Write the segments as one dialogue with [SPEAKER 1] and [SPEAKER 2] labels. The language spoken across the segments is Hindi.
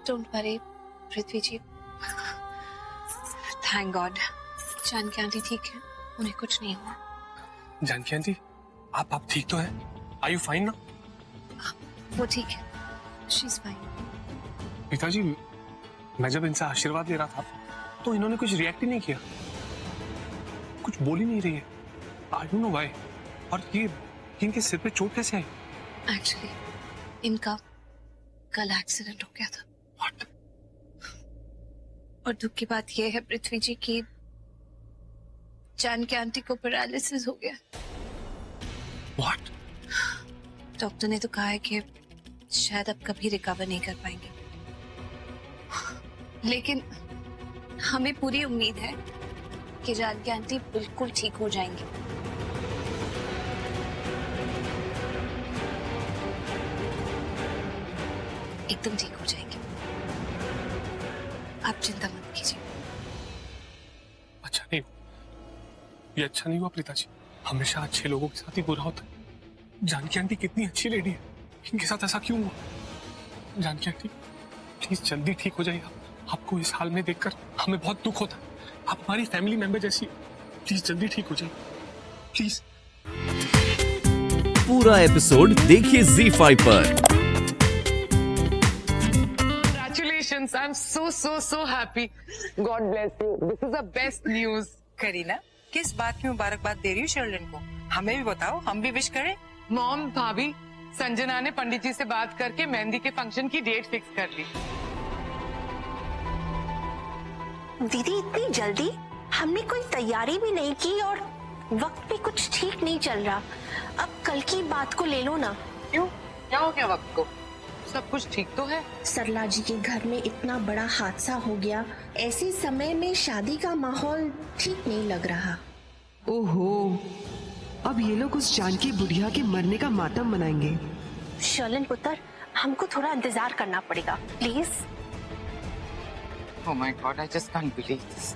[SPEAKER 1] Don't worry Prithvi ji, thank god Janaki aunty ठीक है, उन्हें कुछ नहीं हुआ।
[SPEAKER 2] जानकी आंटी आप ठीक तो हैं? आर यू फाइन ना?
[SPEAKER 1] वो ठीक है, शी इज फाइन।
[SPEAKER 2] पिताजी, मैं जब इनसे आशीर्वाद ले रहा था तो इन्होंने कुछ रिएक्ट ही नहीं किया, कुछ बोल ही नहीं रही है। I don't know why. और ये इनके सिर पे चोट कैसे आई?
[SPEAKER 1] एक्चुअली इनका कल एक्सीडेंट हो गया था।
[SPEAKER 2] What?
[SPEAKER 1] और दुख की बात यह है पृथ्वी जी की जानकी आंटी को पैरालिसिस हो गया।
[SPEAKER 2] What?
[SPEAKER 1] डॉक्टर ने तो कहा है कि शायद अब कभी रिकवर नहीं कर पाएंगे, लेकिन हमें पूरी उम्मीद है कि जानकी आंटी बिल्कुल ठीक हो जाएंगी। एकदम ठीक हो जाएंगे, आप चिंता मत कीजिए।
[SPEAKER 2] अच्छा नहीं, ये अच्छा नहीं हुआ पिताजी। हमेशा अच्छे लोगों के साथ ही बुरा होता है। जानकी आंटी कितनी अच्छी लेडी है, इनके साथ ऐसा क्यों हुआ? जानकी आंटी प्लीज जल्दी ठीक हो जाइए। आपको इस हाल में देखकर हमें बहुत दुख होता है। आप हमारी फैमिली मेंबर जैसी, प्लीज जल्दी ठीक हो जाइए प्लीज।
[SPEAKER 3] पूरा एपिसोड देखिए ZEE5 पर।
[SPEAKER 4] Congratulations, I'm so happy. God bless you. This is the best news.
[SPEAKER 5] Kareena, किस बात की मुबारकबाद दे रही हो शर्लिन को? हमें भी बताओ, हम भी विश करें।
[SPEAKER 4] मॉम, भाभी, संजना ने पंडित जी से बात करके मेहंदी के फंक्शन की डेट फिक्स कर ली।
[SPEAKER 6] दीदी इतनी जल्दी? हमने कोई तैयारी भी नहीं की और वक्त भी कुछ ठीक नहीं चल रहा। अब कल की बात को ले लो ना।
[SPEAKER 4] क्यों, क्या हो गया वक्त को? सब कुछ ठीक तो है।
[SPEAKER 6] सरला जी के घर में इतना बड़ा हादसा हो गया, ऐसे समय में शादी का माहौल ठीक नहीं लग रहा।
[SPEAKER 7] ओहो, अब ये लोग उस जानकी बुढ़िया के मरने का मातम मनाएंगे।
[SPEAKER 6] शर्लिन पुत्र, हमको थोड़ा इंतजार करना पड़ेगा please.
[SPEAKER 4] Oh my God, I just can't believe this.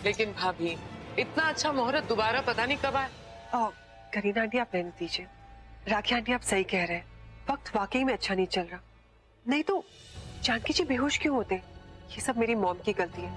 [SPEAKER 4] लेकिन भाभी, इतना अच्छा मुहूर्त दोबारा पता नहीं कब आए।
[SPEAKER 7] करीना आंटी, आप रहने दीजिए। राखी आंटी, आप सही कह रहे हैं, वक्त वाकई में अच्छा नहीं चल रहा। नहीं तो जानकी जी बेहोश क्यों होते? ये सब मेरी मॉम की गलती है।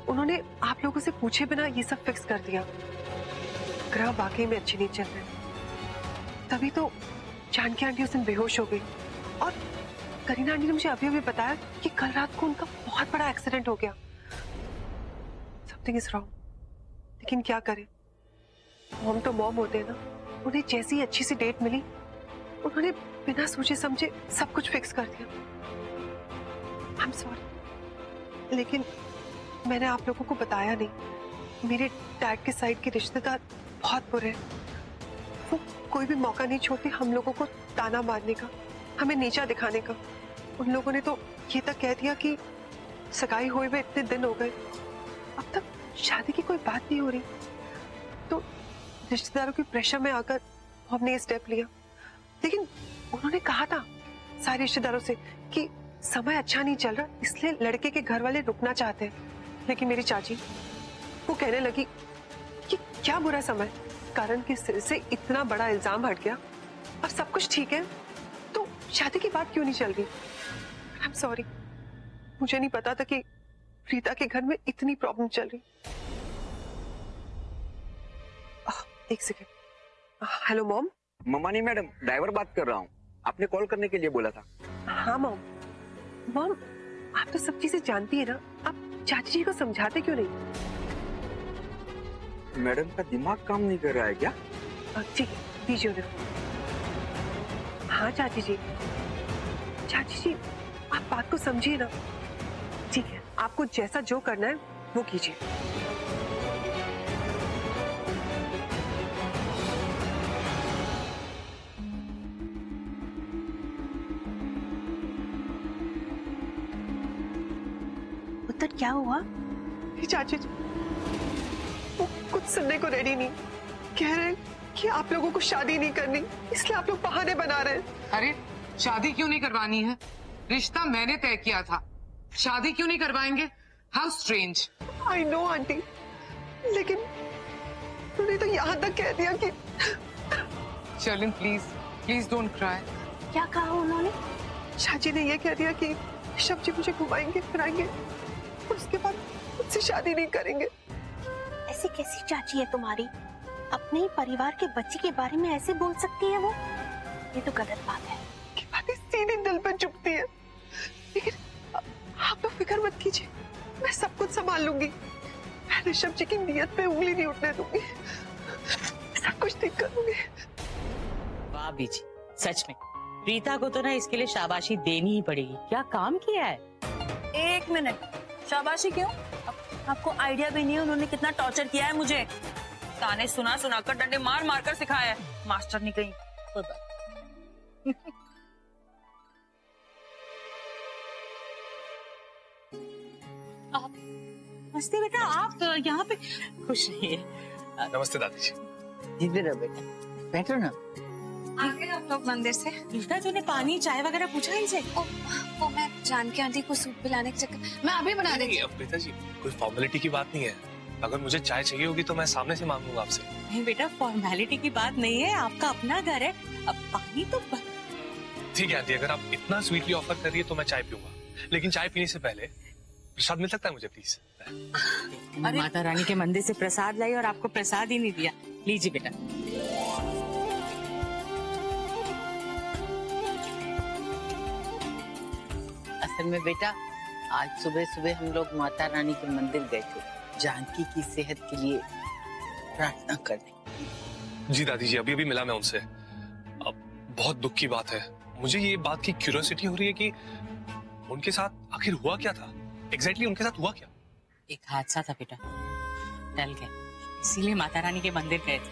[SPEAKER 7] उन्होंने आप लोगों से पूछे बिना ये सब फिक्स कर दिया। ग्रह वाकई में अच्छे नहीं चल रहे, तभी तो जानकी आंटी उस दिन बेहोश हो गई। और करीना आंटी ने मुझे अभी बताया कि कल रात को उनका बहुत बड़ा एक्सीडेंट हो गया। समथिंग इज रॉन्ग, लेकिन क्या करें, मॉम तो मॉम होते हैं ना। उन्हें जैसी अच्छी सी डेट मिली, उन्होंने बिना सोचे समझे सब कुछ फिक्स कर दिया। आई एम सॉरी, लेकिन मैंने आप लोगों को बताया नहीं। मेरे डैड के साइड के रिश्तेदार बहुत बुरे हैं। वो कोई भी मौका नहीं छोड़ते हम लोगों को ताना मारने का, हमें नीचा दिखाने का। उन लोगों ने तो ये तक कह दिया कि सगाई हुए हुए इतने दिन हो गए, अब तक शादी की कोई बात नहीं हो रही। तो रिश्तेदारों के प्रेशर में आकर हमने ये स्टेप लिया। लेकिन उन्होंने कहा था सारे रिश्तेदारों से कि समय अच्छा नहीं चल रहा, इसलिए लड़के के घर वाले रुकना चाहते हैं। लेकिन मेरी चाची वो कहने लगी कि क्या बुरा समय, कारण के सिर से इतना बड़ा इल्जाम हट गया और सब कुछ ठीक है, तो शादी की बात क्यों नहीं चल रही? आई एम सॉरी, मुझे नहीं पता था कि प्रीता के घर में इतनी प्रॉब्लम चल रही। एक सेकेंड। Hello mom.
[SPEAKER 8] ममानी मैडम, ड्राइवर बात कर रहा हूँ, आपने कॉल करने के लिए बोला था।
[SPEAKER 7] हाँ मॉम। मॉम, आप तो सब चीजें जानती है ना, आप चाची जी को समझाते क्यों नहीं?
[SPEAKER 8] मैडम का दिमाग काम नहीं कर रहा है क्या?
[SPEAKER 7] ठीक है, दीजिए उन्हें। हाँ चाची जी, चाची जी आप बात को समझिए ना। ठीक है, आपको जैसा जो करना है वो कीजिए।
[SPEAKER 6] पुत्र क्या हुआ?
[SPEAKER 7] चाची जी वो कुछ सुनने को रेडी नहीं, कह रहे हैं कि आप लोगों को शादी नहीं करनी, इसलिए आप लोग बहाने बना रहे हैं।
[SPEAKER 4] अरे शादी क्यों नहीं करवानी है? रिश्ता मैंने तय किया था, शादी क्यों नहीं करवाएंगे? How strange.
[SPEAKER 7] I know aunty, लेकिन उन्होंने तो यहाँ तक कह दिया कि
[SPEAKER 4] Sherlyn please please don't cry.
[SPEAKER 6] क्या कहा उन्होंने?
[SPEAKER 7] चाची ने ये कह दिया कि ऋषभ जी मुझे घुमाएंगे फिराएंगे और उसके बाद मुझसे शादी नहीं करेंगे।
[SPEAKER 6] ऐसी कैसी चाची है तुम्हारी, अपने ही परिवार के बच्चे के बारे में ऐसे बोल सकती है वो? ये तो गलत बात है।
[SPEAKER 7] की बातें सीधे दिल पर चुभती है, लेकिन आप तो फिक्र मत कीजिए, मैं सब कुछ संभाल लूंगी। मैं ऋषभ जी की नीयत पे उंगली नहीं उठने दूंगी, सब कुछ ठीक कर दूंगी।
[SPEAKER 9] वाह बीजी, सच में प्रीता को तो ना इसके लिए शाबाशी देनी ही पड़ेगी। क्या काम किया है।
[SPEAKER 10] एक मिनट, शाबाशी क्यों? आपको आइडिया भी नहीं है उन्होंने कितना टॉर्चर किया है मुझे। ताने सुना सुना कर, डंडे मार मार कर सिखाया है। मास्टर नहीं कहीं। कोई बात।
[SPEAKER 9] मस्ती बेटा, आप यहाँ पे खुश रहिए।
[SPEAKER 2] नमस्ते दादी जी।
[SPEAKER 9] इधर रहो बेटा, बैठो ना।
[SPEAKER 1] आ गए हम लोग मंदिर से।
[SPEAKER 9] कृष्णा तूने पानी चाय वगैरह पूछा इनसे?
[SPEAKER 1] वो मैं जानकी आंटी को सूप पिलाने के चक्कर मैं अभी बना देती हूँ।
[SPEAKER 2] प्रीता जी, कोई फॉर्मेलिटी की बात नहीं है। अगर मुझे चाय चाहिए होगी तो मैं सामने से मांगूंगा आपसे।
[SPEAKER 9] नहीं बेटा, फॉर्मेलिटी की बात नहीं है, आपका अपना घर है। अब पानी तो
[SPEAKER 2] ठीक है आंटी, अगर आप इतना स्वीटली ऑफर कर रही है तो मैं चाय पीऊंगा, लेकिन चाय पीने से पहले प्रसाद मिल सकता है मुझे प्लीज?
[SPEAKER 9] माता रानी के मंदिर से प्रसाद लाई और आपको प्रसाद ही नहीं दिया। लीजिए बेटा।
[SPEAKER 11] असल में बेटा, आज सुबह सुबह हम लोग माता रानी के मंदिर गए थे जानकी की सेहत के लिए प्रार्थना करने।
[SPEAKER 2] जी दादी जी, अभी अभी मिला मैं उनसे। अब बहुत दुख की बात है, मुझे ये बात की क्यूरियोसिटी हो रही है कि उनके साथ आखिर हुआ क्या था। एग्जैक्टली उनके साथ हुआ क्या?
[SPEAKER 9] एक हादसा था बेटा, टल गया, इसीलिए माता रानी के मंदिर गए थे।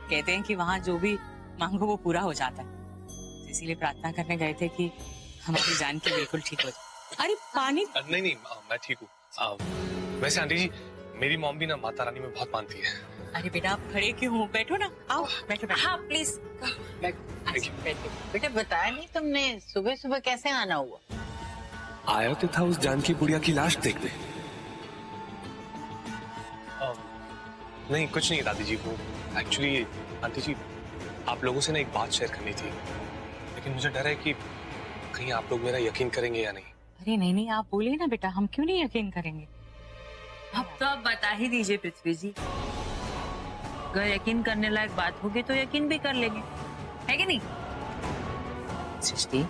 [SPEAKER 9] कहते हैं कि वहाँ जो भी मांगो वो पूरा हो जाता है, इसीलिए प्रार्थना करने गए थे कि हमारी जानकी बिल्कुल ठीक हो जाए। अरे पानी।
[SPEAKER 2] नहीं नहीं, मैं ठीक हूँ। वैसे आंटी जी, मेरी मॉम भी ना माता रानी में बहुत मानती है।
[SPEAKER 9] अरे बेटा, आप खड़े क्यों हो? बैठो ना, आओ बैठो बैठो।
[SPEAKER 1] हाँ प्लीज।
[SPEAKER 11] बैठो। बेटा बताया नहीं तुमने सुबह सुबह कैसे आना हुआ?
[SPEAKER 3] आया तो था उस जानकी बुढ़िया की लाश देखने।
[SPEAKER 2] नहीं कुछ नहीं दादी जी, वो एक्चुअली आंटी जी आप लोगों से ना एक बात शेयर करनी थी, लेकिन मुझे डर है कि कहीं आप लोग मेरा यकीन करेंगे या नहीं।
[SPEAKER 9] अरे नहीं नहीं, आप बोलिए ना बेटा, हम क्यों नहीं यकीन करेंगे।
[SPEAKER 10] अब तो आप बता ही दीजिए पृथ्वी जी, अगर यकीन करने लायक बात होगी तो यकीन भी कर लेंगे, है कि नहीं?
[SPEAKER 9] सृष्टि,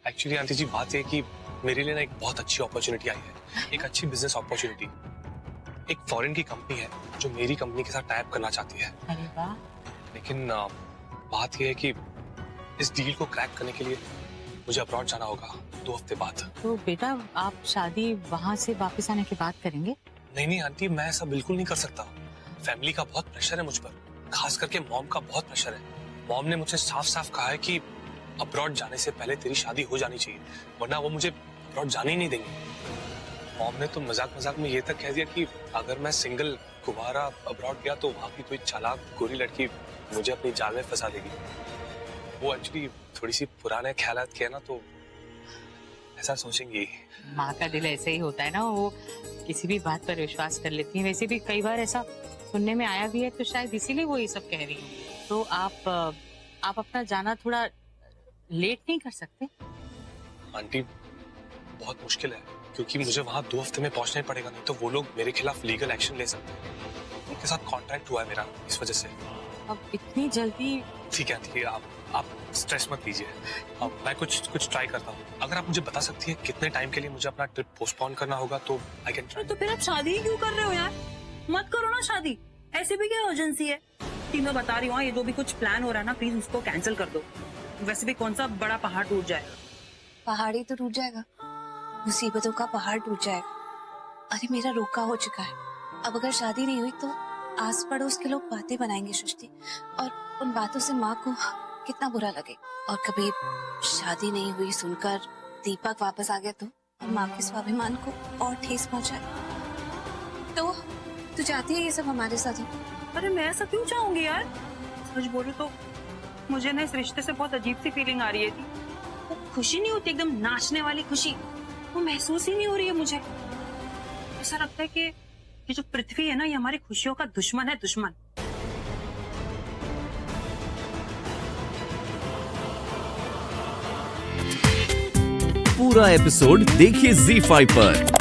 [SPEAKER 2] एक्चुअली आंटी जी बात है कि मेरे लिए ना एक बहुत अच्छी अपॉर्चुनिटी आई है, एक अच्छी बिजनेस अपॉर्चुनिटी। एक फॉरेन की कंपनी है जो मेरी कंपनी के साथ टाइप करना चाहती है।
[SPEAKER 9] अरे वाह।
[SPEAKER 2] लेकिन बात यह है कि इस डील को क्रैक करने के लिए मुझे अब्रॉड जाना होगा 2 हफ्ते बाद।
[SPEAKER 9] तो बेटा आप शादी वहाँ से वापस आने के बाद करेंगे?
[SPEAKER 2] नहीं नहीं आंटी, मैं ऐसा बिल्कुल नहीं कर सकता। फैमिली का बहुत प्रेशर है मुझ पर, खास करके मॉम का बहुत प्रेशर है। मॉम ने मुझे साफ साफ कहा है कि अब्रॉड जाने से पहले तेरी शादी हो जानी चाहिए, वरना वो मुझे अब्रॉड जाने ही नहीं देंगे। मॉम ने तो मजाक मजाक में ये तक कह दिया कि अगर मैं सिंगल कुंवारा अब्रॉड गया तो वहाँ की कोई चालाक गोरी लड़की मुझे अपनी जाल में फंसा देगी। वो एक्चुअली थोड़ी सी पुराने ख्यालात के है ना, तो ऐसा सोचेंगी।
[SPEAKER 9] माँ का दिल ऐसे ही होता है ना, वो किसी भी बात पर विश्वास कर लेती है। वैसे भी कई बार ऐसा सुनने में आया भी है, तो शायद इसीलिए वो ये सब कह रही है। तो आप अपना जाना थोड़ा लेट नहीं कर सकते?
[SPEAKER 2] आंटी बहुत मुश्किल है, क्योंकि मुझे वहाँ 2 हफ्ते में पहुंचना ही पड़ेगा, नहीं तो वो लोग मेरे खिलाफ लीगल एक्शन ले सकते हैं। उनके साथ कॉन्ट्रैक्ट हुआ है मेरा, इस वजह से।
[SPEAKER 9] अब इतनी जल्दी?
[SPEAKER 2] ठीक है आप स्ट्रेस मत लीजिए। अब मैं कुछ ट्राई करता हूँ। अगर आप मुझे बता सकती है कितने टाइम के लिए मुझे अपना ट्रिप पोस्टपोन करना होगा तो आई कैन ट्राई।
[SPEAKER 10] तो फिर आप शादी ही क्यों कर रहे हो यार? मत करो ना शादी, ऐसे भी क्या अर्जेंसी है? तीनों बता रही हूँ, ये जो भी कुछ प्लान हो रहा है ना, प्लीज उसको कैंसिल कर दो। वैसे भी कौन सा बड़ा पहाड़ टूट जाएगा?
[SPEAKER 1] पहाड़ी तो टूट जाएगा, मुसीबतों का पहाड़ टूट जाएगा। अरे मेरा रोका हो चुका है, अब अगर शादी नहीं हुई तो आस पड़ोस के लोग बातें बनाएंगे सृष्टि, और उन बातों से माँ को कितना बुरा लगे। और कभी शादी नहीं हुई सुनकर दीपक वापस आ गया तो माँ के स्वाभिमान को और ठेस पहुंचाए। तो तू चाहती है ये सब हमारे साथ हो?
[SPEAKER 10] अरे मैं ऐसा क्यों चाहूंगी यार? सच बोलूं तो मुझे ना इस रिश्ते से बहुत अजीब सी फीलिंग आ रही है। वो खुशी नहीं होती, एकदम नाचने वाली खुशी, वो महसूस ही नहीं हो रही है मुझे। ऐसा लगता है कि ये जो पृथ्वी है ना, ये हमारी खुशियों का दुश्मन है, दुश्मन।
[SPEAKER 12] पूरा एपिसोड देखिए ZEE5 पर।